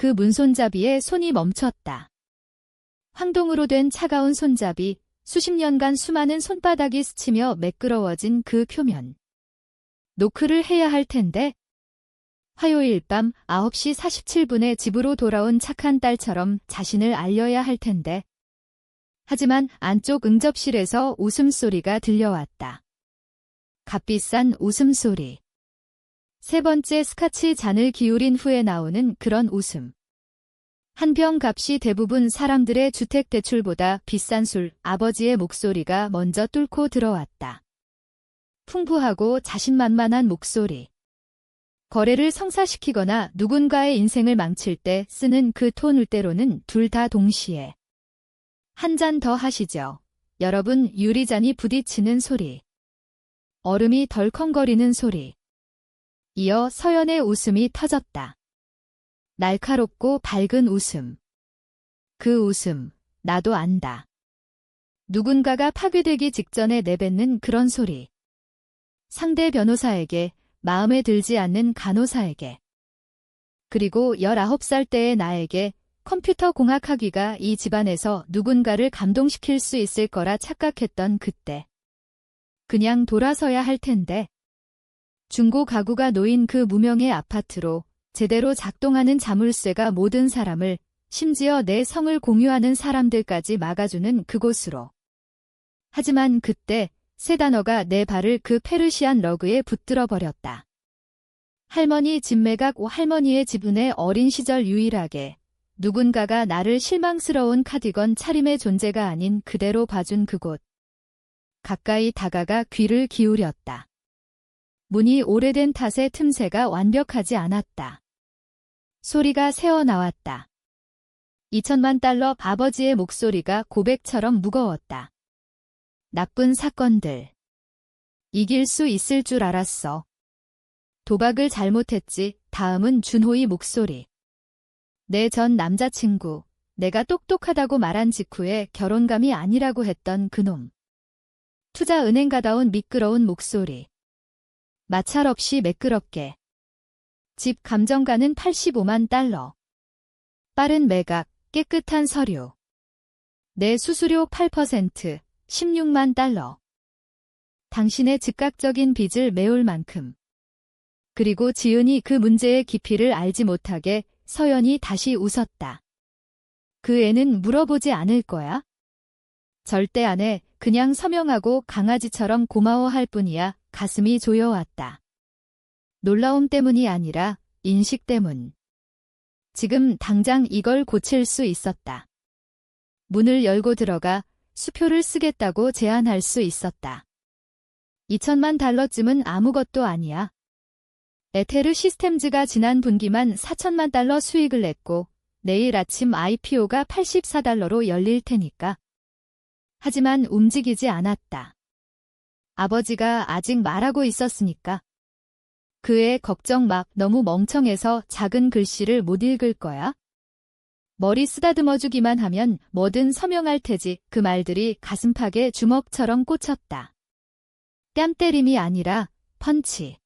그 문손잡이에 손이 멈췄다. 황동으로 된 차가운 손잡이, 수십 년간 수많은 손바닥이 스치며 매끄러워진 그 표면. 노크를 해야 할 텐데. 화요일 밤 9시 47분에 집으로 돌아온 착한 딸처럼 자신을 알려야 할 텐데. 하지만 안쪽 응접실에서 웃음소리가 들려왔다. 값비싼 웃음소리. 세 번째 스카치 잔을 기울인 후에 나오는 그런 웃음. 한 병 값이 대부분 사람들의 주택대출보다 비싼 술, 아버지의 목소리가 먼저 뚫고 들어왔다. 풍부하고 자신만만한 목소리. 거래를 성사시키거나 누군가의 인생을 망칠 때 쓰는 그 톤을 때로는 둘 다 동시에. 한 잔 더 하시죠. 여러분. 유리잔이 부딪히는 소리. 얼음이 덜컹거리는 소리. 이어 서연의 웃음이 터졌다. 날카롭고 밝은 웃음. 그 웃음, 나도 안다. 누군가가 파괴되기 직전에 내뱉는 그런 소리. 상대 변호사에게, 마음에 들지 않는 간호사에게. 그리고 19살 때의 나에게 컴퓨터 공학학위가 이 집안에서 누군가를 감동시킬 수 있을 거라 착각했던 그때. 그냥 돌아서야 할 텐데. 중고 가구가 놓인 그 무명의 아파트로 제대로 작동하는 자물쇠가 모든 사람을, 심지어 내 성을 공유하는 사람들까지 막아주는 그곳으로. 하지만 그때 세 단어가 내 발을 그 페르시안 러그에 붙들어 버렸다. 할머니 집매각. 할머니의 지분의 어린 시절 유일하게 누군가가 나를 실망스러운 카디건 차림의 존재가 아닌 그대로 봐준 그곳. 가까이 다가가 귀를 기울였다. 문이 오래된 탓에 틈새가 완벽하지 않았다. 소리가 새어나왔다. 2천만 달러. 아버지의 목소리가 고백처럼 무거웠다. 나쁜 사건들. 이길 수 있을 줄 알았어. 도박을 잘못했지. 다음은 준호의 목소리. 내 전 남자친구, 내가 똑똑하다고 말한 직후에 결혼감이 아니라고 했던 그놈. 투자은행가다운 미끄러운 목소리. 마찰 없이 매끄럽게. 집 감정가는 85만 달러. 빠른 매각, 깨끗한 서류. 내 수수료 8%, 16만 달러. 당신의 즉각적인 빚을 메울 만큼. 그리고 지은이 그 문제의 깊이를 알지 못하게 서연이 다시 웃었다. 그 애는 물어보지 않을 거야? 절대 안 해. 그냥 서명하고 강아지처럼 고마워할 뿐이야. 가슴이 조여왔다. 놀라움 때문이 아니라 인식 때문. 지금 당장 이걸 고칠 수 있었다. 문을 열고 들어가 수표를 쓰겠다고 제안할 수 있었다. 2천만 달러쯤은 아무것도 아니야. 에테르 시스템즈가 지난 분기만 4천만 달러 수익을 냈고 내일 아침 IPO가 84달러로 열릴 테니까. 하지만 움직이지 않았다. 아버지가 아직 말하고 있었으니까. 그의 걱정 막. 너무 멍청해서 작은 글씨를 못 읽을 거야? 머리 쓰다듬어주기만 하면 뭐든 서명할 테지. 그 말들이 가슴팍에 주먹처럼 꽂혔다. 뺨 때림이 아니라 펀치.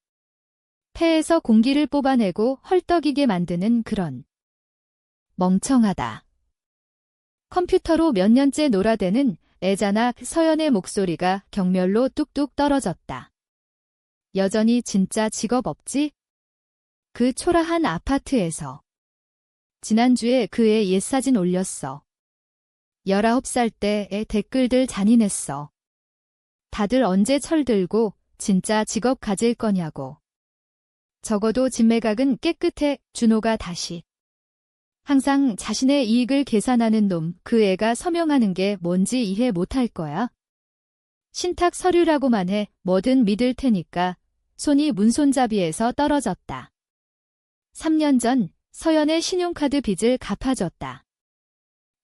폐에서 공기를 뽑아내고 헐떡이게 만드는 그런. 멍청하다. 컴퓨터로 몇 년째 놀아대는 애잖아. 서연의 목소리가 경멸로 뚝뚝 떨어졌다. 여전히 진짜 직업 없지? 그 초라한 아파트에서. 지난주에 그의 옛사진 올렸어. 19살 때의 댓글들 잔인했어. 다들 언제 철들고 진짜 직업 가질 거냐고. 적어도 집매각은 깨끗해. 준호가 다시. 항상 자신의 이익을 계산하는 놈. 그 애가 서명하는 게 뭔지 이해 못할 거야. 신탁 서류라고만 해. 뭐든 믿을 테니까. 손이 문손잡이에서 떨어졌다. 3년 전 서연의 신용카드 빚을 갚아줬다.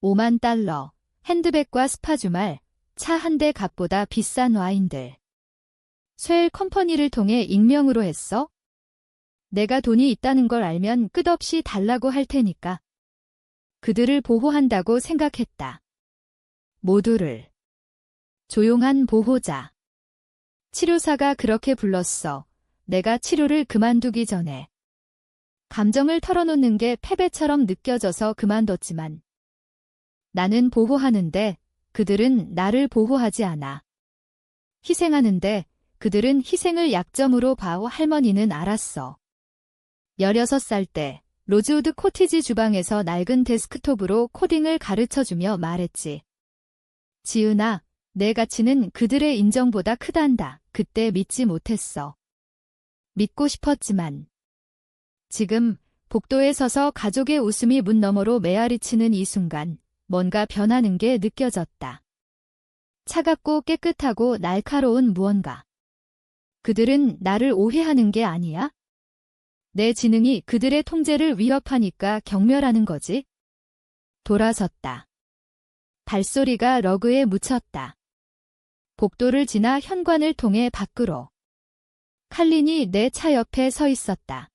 5만 달러. 핸드백과 스파 주말, 차 한 대 값보다 비싼 와인들. 쇠일 컴퍼니를 통해 익명으로 했어? 내가 돈이 있다는 걸 알면 끝없이 달라고 할 테니까. 그들을 보호한다고 생각했다. 모두를. 조용한 보호자. 치료사가 그렇게 불렀어. 내가 치료를 그만두기 전에. 감정을 털어놓는 게 패배처럼 느껴져서 그만뒀지만 나는 보호하는데 그들은 나를 보호하지 않아. 희생하는데 그들은 희생을 약점으로 봐오. 할머니는 알았어. 16살 때 로즈우드 코티지 주방에서 낡은 데스크톱으로 코딩을 가르쳐주며 말했지. 지은아, 내 가치는 그들의 인정보다 크단다. 그때 믿지 못했어. 믿고 싶었지만 지금 복도에 서서 가족의 웃음이 문 너머로 메아리치는 이 순간 뭔가 변하는 게 느껴졌다. 차갑고 깨끗하고 날카로운 무언가. 그들은 나를 오해하는 게 아니야? 내 지능이 그들의 통제를 위협하니까 경멸하는 거지? 돌아섰다. 발소리가 러그에 묻혔다. 복도를 지나 현관을 통해 밖으로. 칼린이 내 차 옆에 서 있었다.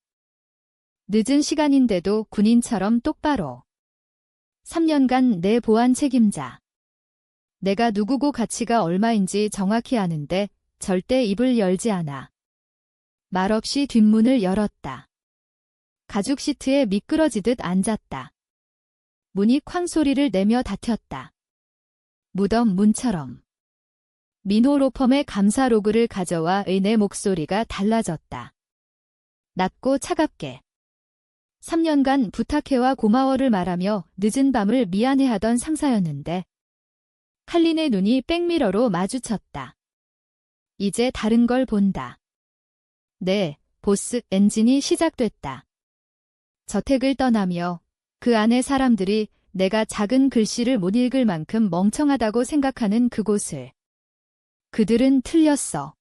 늦은 시간인데도 군인처럼 똑바로. 3년간 내 보안 책임자. 내가 누구고 가치가 얼마인지 정확히 아는데 절대 입을 열지 않아. 말없이 뒷문을 열었다. 가죽 시트에 미끄러지듯 앉았다. 문이 쾅 소리를 내며 닫혔다. 무덤 문처럼. 민호 로펌의 감사 로그를 가져와 내 목소리가 달라졌다. 낮고 차갑게. 3년간 부탁해와 고마워를 말하며 늦은 밤을 미안해하던 상사였는데 칼린의 눈이 백미러로 마주쳤다. 이제 다른 걸 본다. 네, 보스. 엔진이 시작됐다. 저택을 떠나며 그 안의 사람들이 내가 작은 글씨를 못 읽을 만큼 멍청하다고 생각하는 그곳을. 그들은 틀렸어.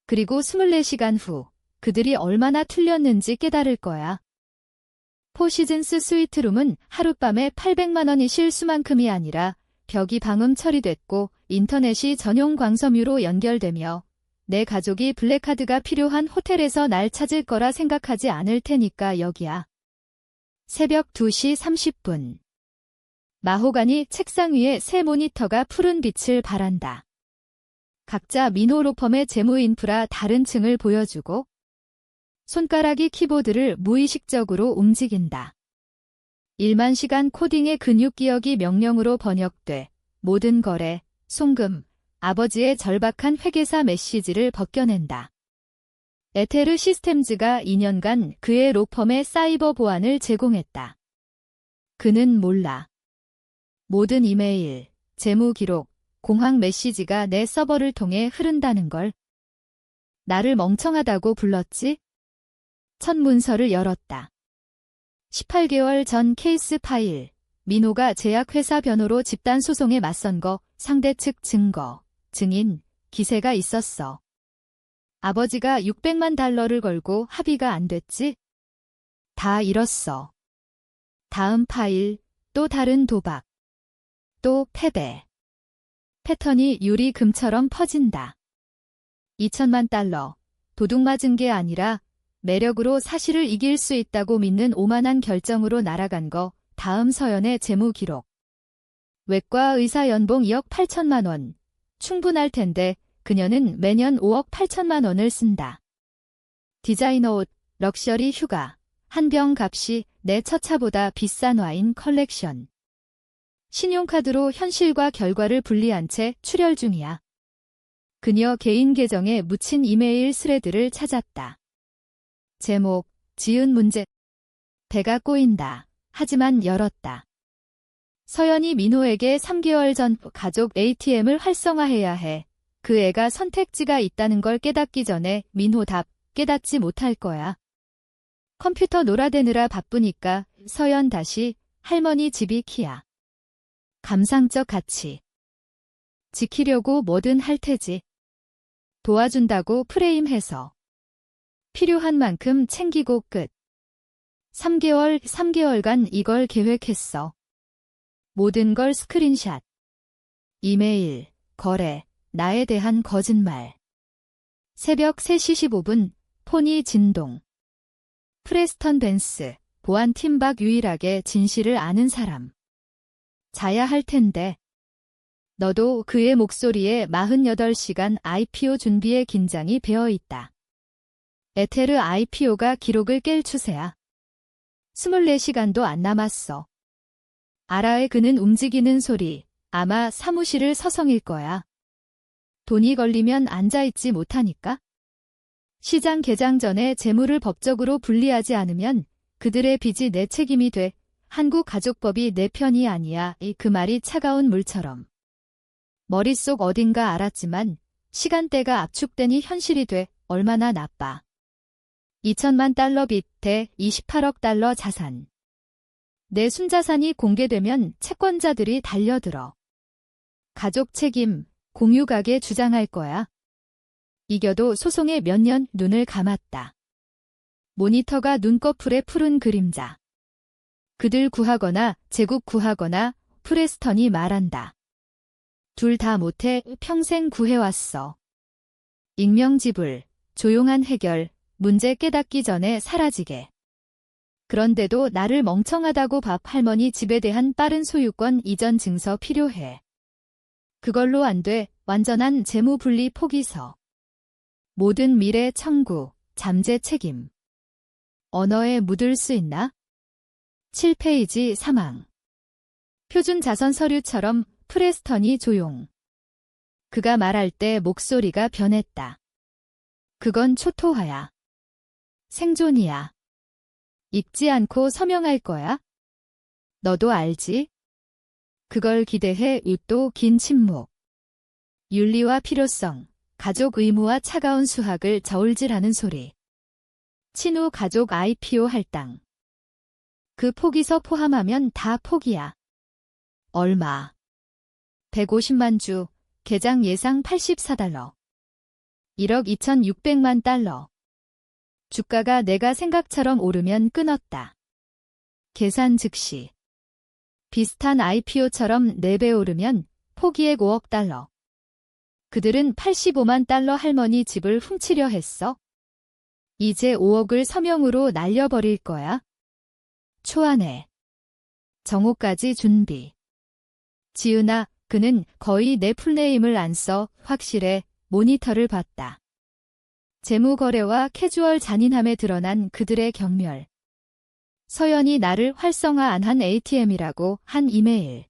그리고 24시간 후 그들이 얼마나 틀렸는지 깨달을 거야. 포시즌스 스위트룸은 하룻밤에 800만 원이 실수만큼이 아니라 벽이 방음 처리됐고 인터넷이 전용 광섬유로 연결되며 내 가족이 블랙카드가 필요한 호텔에서 날 찾을 거라 생각하지 않을 테니까 여기야. 새벽 2시 30분. 마호가니 책상 위에 새 모니터가 푸른 빛을 발한다. 각자 민호 로펌의 재무 인프라 다른 층을 보여주고 손가락이 키보드를 무의식적으로 움직인다. 1만 시간 코딩의 근육 기억이 명령으로 번역돼 모든 거래, 송금, 아버지의 절박한 회계사 메시지를 벗겨낸다. 에테르 시스템즈가 2년간 그의 로펌의 사이버 보안을 제공했다. 그는 몰라. 모든 이메일, 재무 기록, 공항 메시지가 내 서버를 통해 흐른다는 걸. 나를 멍청하다고 불렀지? 첫 문서를 열었다. 18개월 전 케이스 파일. 민호가 제약회사 변호로 집단 소송에 맞선 거, 상대 측 증거, 증인, 기세가 있었어. 아버지가 600만 달러를 걸고 합의가 안 됐지? 다 잃었어. 다음 파일, 또 다른 도박. 또 패배. 패턴이 유리금처럼 퍼진다. 2천만 달러. 도둑 맞은 게 아니라 매력으로 사실을 이길 수 있다고 믿는 오만한 결정으로 날아간 거. 다음 서연의 재무 기록. 외과 의사 연봉 2억 8천만 원. 충분할 텐데 그녀는 매년 5억 8천만 원을 쓴다. 디자이너 옷, 럭셔리 휴가, 한 병 값이 내 첫 차보다 비싼 와인 컬렉션. 신용카드로 현실과 결과를 분리한 채 출혈 중이야. 그녀 개인 계정에 묻힌 이메일 스레드를 찾았다. 제목, 지은 문제. 배가 꼬인다. 하지만 열었다. 서연이 민호에게 3개월 전 가족 ATM을 활성화해야 해. 그 애가 선택지가 있다는 걸 깨닫기 전에 민호 답, 깨닫지 못할 거야. 컴퓨터 놀아대느라 바쁘니까 서연 다시 할머니 집이 키야. 감상적 가치. 지키려고 뭐든 할 테지. 도와준다고 프레임해서. 필요한 만큼 챙기고 끝. 3개월간 이걸 계획했어. 모든 걸 스크린샷. 이메일, 거래, 나에 대한 거짓말. 새벽 3시 15분, 폰이 진동. 프레스턴 벤스, 보안팀 밖 유일하게 진실을 아는 사람. 자야 할 텐데. 너도 그의 목소리에 48시간 IPO 준비의 긴장이 배어 있다. 에테르 IPO가 기록을 깰 추세야. 24시간도 안 남았어. 아라의 그는 움직이는 소리, 아마 사무실을 서성일 거야. 돈이 걸리면 앉아있지 못하니까? 시장 개장 전에 재물을 법적으로 분리하지 않으면 그들의 빚이 내 책임이 돼. 한국가족법이 내 편이 아니야. 그 말이 차가운 물처럼. 머릿속 어딘가 알았지만 시간대가 압축되니 현실이 돼. 얼마나 나빠. 2천만 달러 빚 대 28억 달러 자산. 내 순자산이 공개되면 채권자들이 달려들어. 가족 책임, 공유가게 주장할 거야. 이겨도 소송에 몇 년 눈을 감았다. 모니터가 눈꺼풀에 푸른 그림자. 그들 구하거나 제국 구하거나 프레스턴이 말한다. 둘 다 못해 평생 구해왔어. 익명지불, 조용한 해결, 문제 깨닫기 전에 사라지게. 그런데도 나를 멍청하다고 밥 할머니 집에 대한 빠른 소유권 이전 증서 필요해. 그걸로 안 돼. 완전한 재무 분리 포기서. 모든 미래 청구, 잠재 책임. 언어에 묻을 수 있나? 7페이지 사망. 표준 자선 서류처럼 프레스턴이 조용. 그가 말할 때 목소리가 변했다. 그건 초토화야. 생존이야. 읽지 않고 서명할 거야? 너도 알지? 그걸 기대해. 또 긴 침묵. 윤리와 필요성, 가족 의무와 차가운 수학을 저울질하는 소리. 친후 가족 IPO 할당. 그 포기서 포함하면 다 포기야. 얼마? 150만 주, 개장 예상 84달러. 1억 2,600만 달러. 주가가 내가 생각처럼 오르면 끊었다. 계산 즉시. 비슷한 IPO처럼 4배 오르면 포기액 5억 달러. 그들은 85만 달러 할머니 집을 훔치려 했어. 이제 5억을 서명으로 날려버릴 거야. 초안에. 정오까지 준비. 지은아, 그는 거의 내 풀네임을 안 써. 확실해. 모니터를 봤다. 재무거래와 캐주얼 잔인함에 드러난 그들의 경멸. 서연이 나를 활성화 안 한 ATM이라고 한 이메일.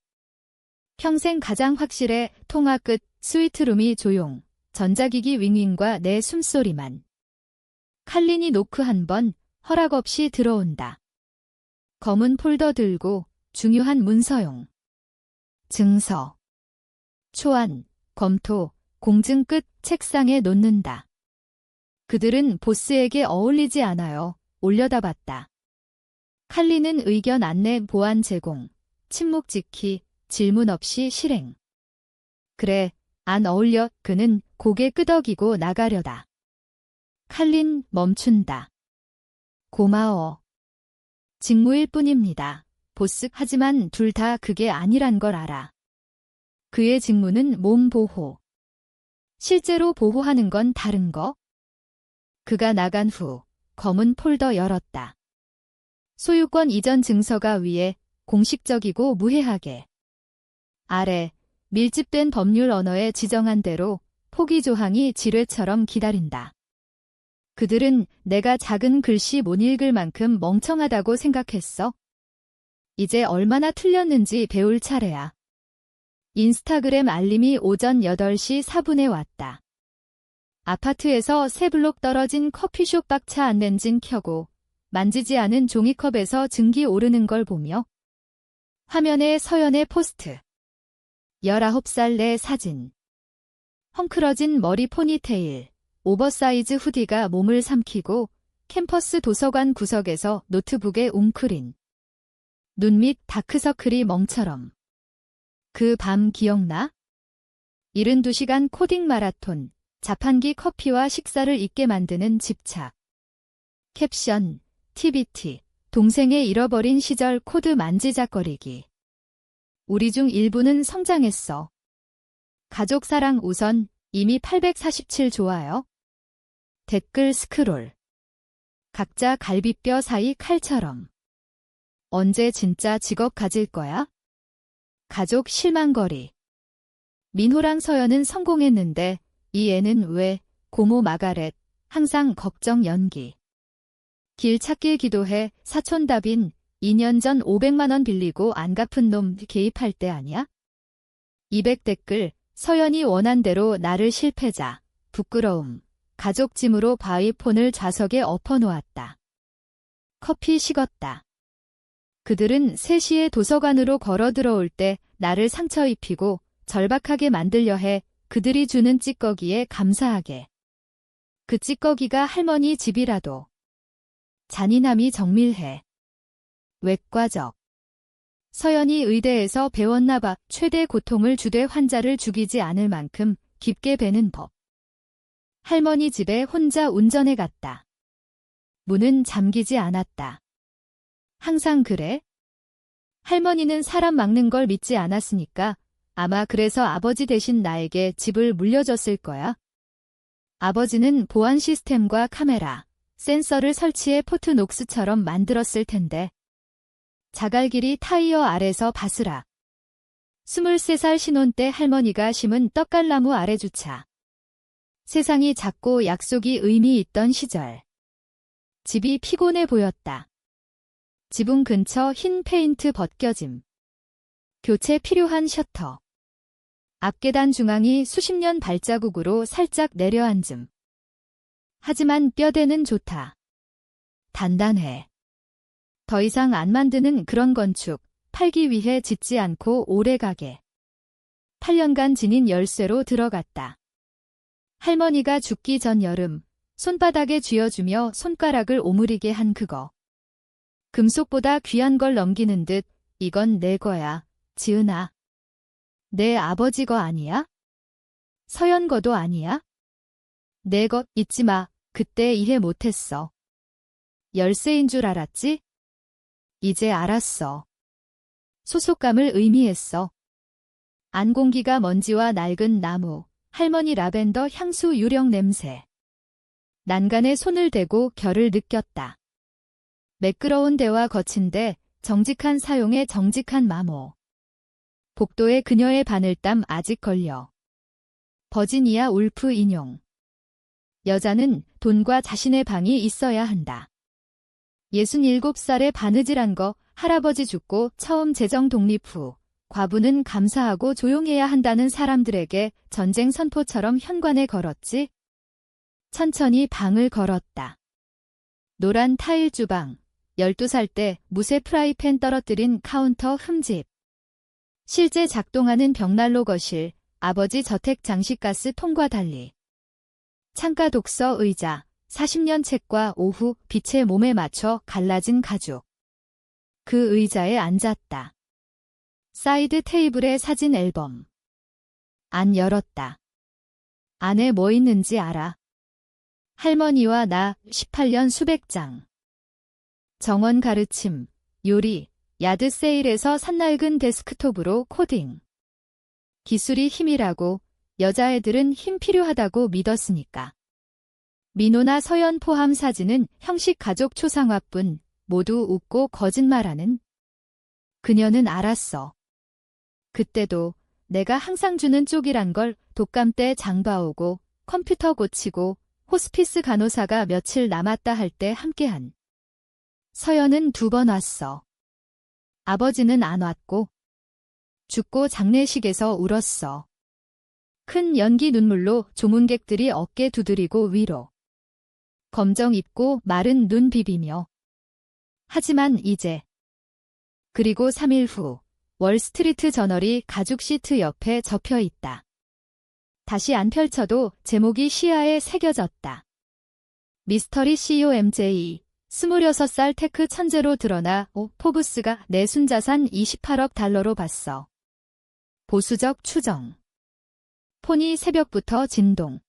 평생 가장 확실해. 통화 끝. 스위트룸이 조용. 전자기기 윙윙과 내 숨소리만. 칼린이 노크 한 번, 허락 없이 들어온다. 검은 폴더 들고 중요한 문서용. 증서. 초안, 검토, 공증 끝 책상에 놓는다. 그들은 보스에게 어울리지 않아요. 올려다봤다. 칼린은 의견 안내 보안 제공, 침묵 지키, 질문 없이 실행. 그래, 안 어울려. 그는 고개 끄덕이고 나가려다. 칼린 멈춘다. 고마워. 직무일 뿐입니다. 보스. 하지만 둘 다 그게 아니란 걸 알아. 그의 직무는 몸 보호. 실제로 보호하는 건 다른 거? 그가 나간 후 검은 폴더 열었다. 소유권 이전 증서가 위에 공식적이고 무해하게. 아래 밀집된 법률 언어에 지정한 대로 포기 조항이 지뢰처럼 기다린다. 그들은 내가 작은 글씨 못 읽을 만큼 멍청하다고 생각했어. 이제 얼마나 틀렸는지 배울 차례야. 인스타그램 알림이 오전 8시 4분에 왔다. 아파트에서 3블록 떨어진 커피숍 박차 안렌진 켜고 만지지 않은 종이컵에서 증기 오르는 걸 보며 화면에 서연의 포스트. 19살 내 사진. 헝클어진 머리 포니테일, 오버사이즈 후디가 몸을 삼키고 캠퍼스 도서관 구석에서 노트북에 웅크린 눈 밑 다크서클이 멍처럼. 그 밤 기억나? 72시간 코딩 마라톤, 자판기 커피와 식사를 잊게 만드는 집착. 캡션, TBT, 동생의 잃어버린 시절 코드 만지작거리기. 우리 중 일부는 성장했어. 가족 사랑 우선, 이미 847 좋아요. 댓글 스크롤. 각자 갈비뼈 사이 칼처럼. 언제 진짜 직업 가질 거야? 가족 실망거리. 민호랑 서연은 성공했는데 이 애는 왜? 고모 마가렛, 항상 걱정 연기. 길 찾길 기도해. 사촌 다빈 2년 전 500만 원 빌리고 안 갚은 놈 개입할 때 아니야? 200 댓글. 서연이 원한 대로 나를 실패자. 부끄러움. 가족 짐으로 바이폰을 좌석에 엎어놓았다. 커피 식었다. 그들은 3시에 도서관으로 걸어 들어올 때 나를 상처 입히고 절박하게 만들려 해. 그들이 주는 찌꺼기에 감사하게. 그 찌꺼기가 할머니 집이라도. 잔인함이 정밀해. 외과적. 서연이 의대에서 배웠나 봐. 최대 고통을 주되 환자를 죽이지 않을 만큼 깊게 베는 법. 할머니 집에 혼자 운전해 갔다. 문은 잠기지 않았다. 항상 그래? 할머니는 사람 막는 걸 믿지 않았으니까 아마 그래서 아버지 대신 나에게 집을 물려줬을 거야. 아버지는 보안 시스템과 카메라, 센서를 설치해 포트녹스처럼 만들었을 텐데. 자갈길이 타이어 아래서 바스락. 23살 신혼 때 할머니가 심은 떡갈나무 아래 주차. 세상이 작고 약속이 의미 있던 시절. 집이 피곤해 보였다. 지붕 근처 흰 페인트 벗겨짐. 교체 필요한 셔터. 앞계단 중앙이 수십 년 발자국으로 살짝 내려앉음. 하지만 뼈대는 좋다. 단단해. 더 이상 안 만드는 그런 건축, 팔기 위해 짓지 않고 오래가게. 8년간 지닌 열쇠로 들어갔다. 할머니가 죽기 전 여름, 손바닥에 쥐어주며 손가락을 오므리게 한 그거. 금속보다 귀한 걸 넘기는 듯, 이건 내 거야, 지은아. 내 아버지 거 아니야? 서연 거도 아니야? 내 것 잊지 마, 그때 이해 못했어. 열쇠인 줄 알았지? 이제 알았어. 소속감을 의미했어. 안공기가 먼지와 낡은 나무, 할머니 라벤더 향수 유령 냄새. 난간에 손을 대고 결을 느꼈다. 매끄러운 대화 거친데 정직한 사용에 정직한 마모. 복도에 그녀의 바늘땀 아직 걸려. 버지니아 울프 인용. 여자는 돈과 자신의 방이 있어야 한다. 67살에 바느질한 거, 할아버지 죽고 처음 재정 독립 후 과부는 감사하고 조용해야 한다는 사람들에게 전쟁 선포처럼 현관에 걸었지. 천천히 방을 걸었다. 노란 타일 주방, 12살 때 무쇠 프라이팬 떨어뜨린 카운터 흠집. 실제 작동하는 벽난로 거실, 아버지 저택 장식가스 통과 달리. 창가 독서 의자, 40년 책과 오후 빛의 몸에 맞춰 갈라진 가죽. 그 의자에 앉았다. 사이드 테이블에 사진 앨범. 안 열었다. 안에 뭐 있는지 알아. 할머니와 나 18년 수백 장. 정원 가르침, 요리, 야드 세일에서 산낡은 데스크톱으로 코딩. 기술이 힘이라고, 여자애들은 힘 필요하다고 믿었으니까. 민호나 서연 포함 사진은 형식 가족 초상화뿐, 모두 웃고 거짓말하는. 그녀는 알았어. 그때도 내가 항상 주는 쪽이란 걸 독감 때 장봐오고 컴퓨터 고치고 호스피스 간호사가 며칠 남았다 할 때 함께한. 서연은 2번 왔어. 아버지는 안 왔고. 죽고 장례식에서 울었어. 큰 연기 눈물로 조문객들이 어깨 두드리고 위로. 검정 입고 마른 눈 비비며. 하지만 이제. 그리고 3일 후 월스트리트 저널이 가죽 시트 옆에 접혀 있다. 다시 안 펼쳐도 제목이 시야에 새겨졌다. 미스터리 CEO MJ, 26살 테크 천재로 드러나 포브스가 내순자산 28억 달러로 봤어. 보수적 추정. 폰이 새벽부터 진동.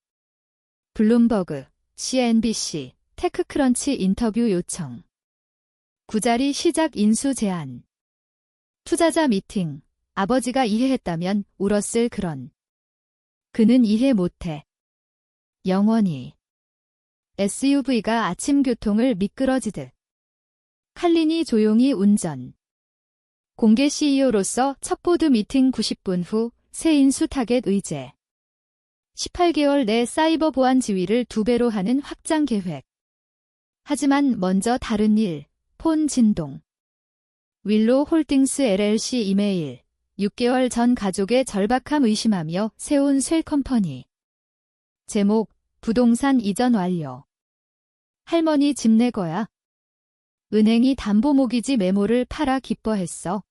블룸버그, CNBC, 테크크런치 인터뷰 요청. 구자리 시작 인수 제안. 투자자 미팅. 아버지가 이해했다면 울었을 그런. 그는 이해 못해. 영원히. SUV가 아침 교통을 미끄러지듯. 칼린이 조용히 운전. 공개 CEO로서 첫 보드 미팅 90분 후 새 인수 타겟 의제. 18개월 내 사이버 보안 지위를 2배로 하는 확장 계획. 하지만 먼저 다른 일, 폰 진동. 윌로 홀딩스 LLC 이메일. 6개월 전 가족의 절박함 의심하며 세운 쇠컴퍼니. 제목, 부동산 이전 완료. 할머니 집 내 거야. 은행이 담보모기지 메모를 팔아 기뻐했어.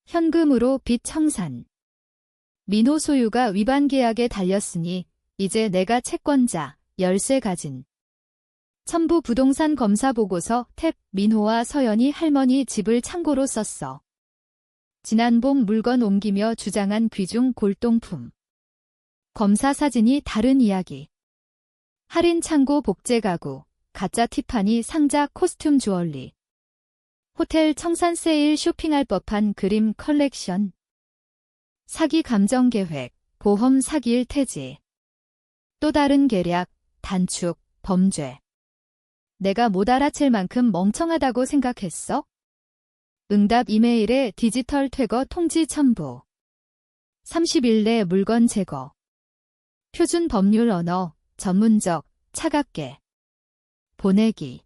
현금으로 빚 청산. 민호 소유가 위반 계약에 달렸으니 이제 내가 채권자, 열쇠 가진. 첨부 부동산 검사 보고서 탭. 민호와 서연이 할머니 집을 창고로 썼어. 지난 봄 물건 옮기며 주장한 귀중 골동품. 검사 사진이 다른 이야기. 할인 창고 복제 가구, 가짜 티파니 상자 코스튬 주얼리. 호텔 청산 세일 쇼핑할 법한 그림 컬렉션. 사기 감정 계획, 보험 사기일 퇴지. 또 다른 계략, 단축, 범죄. 내가 못 알아챌 만큼 멍청하다고 생각했어? 응답 이메일에 디지털 퇴거 통지 첨부. 30일 내 물건 제거. 표준 법률 언어, 전문적, 차갑게. 보내기.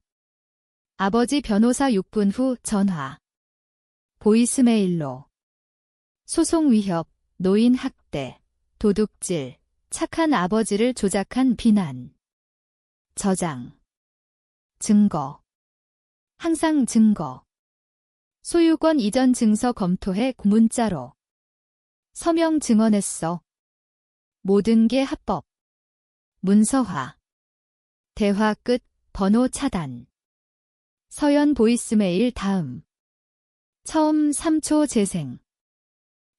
아버지 변호사 6분 후 전화. 보이스메일로. 소송 위협, 노인 학대, 도둑질, 착한 아버지를 조작한 비난. 저장. 증거. 항상 증거. 소유권 이전 증서 검토해 문자로. 서명 증언했어. 모든 게 합법. 문서화. 대화 끝. 번호 차단. 서연 보이스메일 다음. 처음 3초 재생.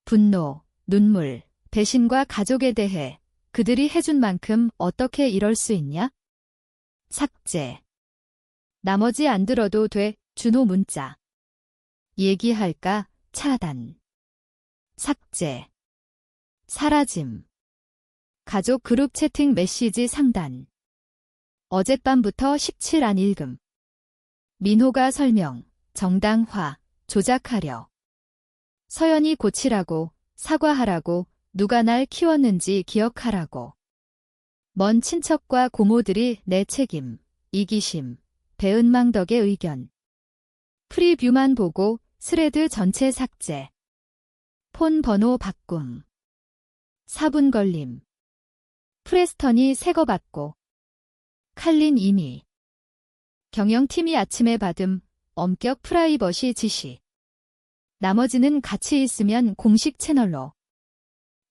분노, 눈물, 배신과 가족에 대해 그들이 해준 만큼 어떻게 이럴 수 있냐? 삭제. 나머지 안 들어도 돼. 준호 문자. 얘기할까? 차단. 삭제. 사라짐. 가족 그룹 채팅 메시지 상단. 어젯밤부터 17 안 읽음. 민호가 설명, 정당화, 조작하려. 서연이 고치라고, 사과하라고, 누가 날 키웠는지 기억하라고. 먼 친척과 고모들이 내 책임, 이기심, 배은망덕의 의견. 프리뷰만 보고 스레드 전체 삭제. 폰 번호 바꿈. 4분 걸림. 프레스턴이 새거 받고. 칼린 이미. 경영팀이 아침에 받음. 엄격 프라이버시 지시. 나머지는 같이 있으면 공식 채널로.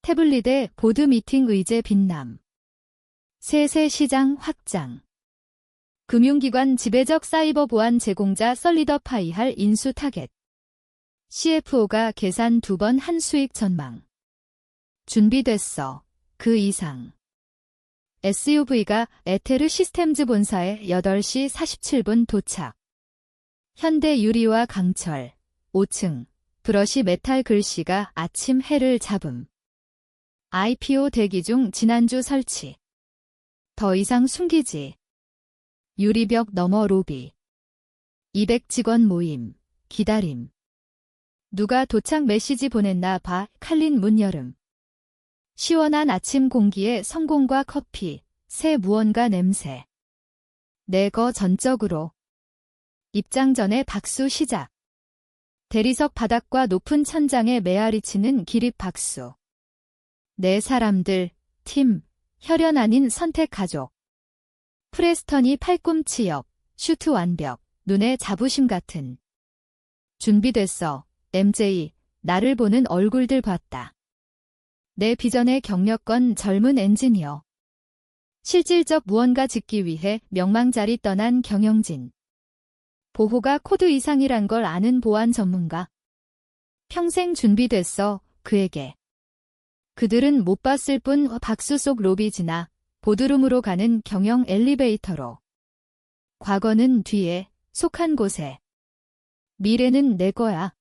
태블릿에 보드 미팅 의제 빈남. 세세 시장 확장. 금융기관 지배적 사이버 보안 제공자 썰리더 파이할 인수 타겟. CFO가 계산 2번 한 수익 전망. 준비됐어. 그 이상. SUV가 에테르 시스템즈 본사에 8시 47분 도착. 현대 유리와 강철. 5층. 브러시 메탈 글씨가 아침 해를 잡음. IPO 대기 중 지난주 설치. 더 이상 숨기지. 유리벽 너머 로비. 200 직원 모임. 기다림. 누가 도착 메시지 보냈나 봐. 칼린 문 열음. 시원한 아침 공기에 성공과 커피, 새 무언가 냄새. 내거 전적으로. 입장 전에 박수 시작. 대리석 바닥과 높은 천장에 메아리치는 기립 박수. 내 사람들, 팀, 혈연 아닌 선택 가족. 프레스턴이 팔꿈치 옆, 슈트 완벽, 눈에 자부심 같은. 준비됐어. MJ, 나를 보는 얼굴들 봤다. 내 비전의 경력건 젊은 엔지니어. 실질적 무언가 짓기 위해 명망자리 떠난 경영진. 보호가 코드 이상이란 걸 아는 보안 전문가. 평생 준비됐어, 그에게. 그들은 못 봤을 뿐 박수 속 로비 지나 보드룸으로 가는 경영 엘리베이터로. 과거는 뒤에, 속한 곳에. 미래는 내 거야.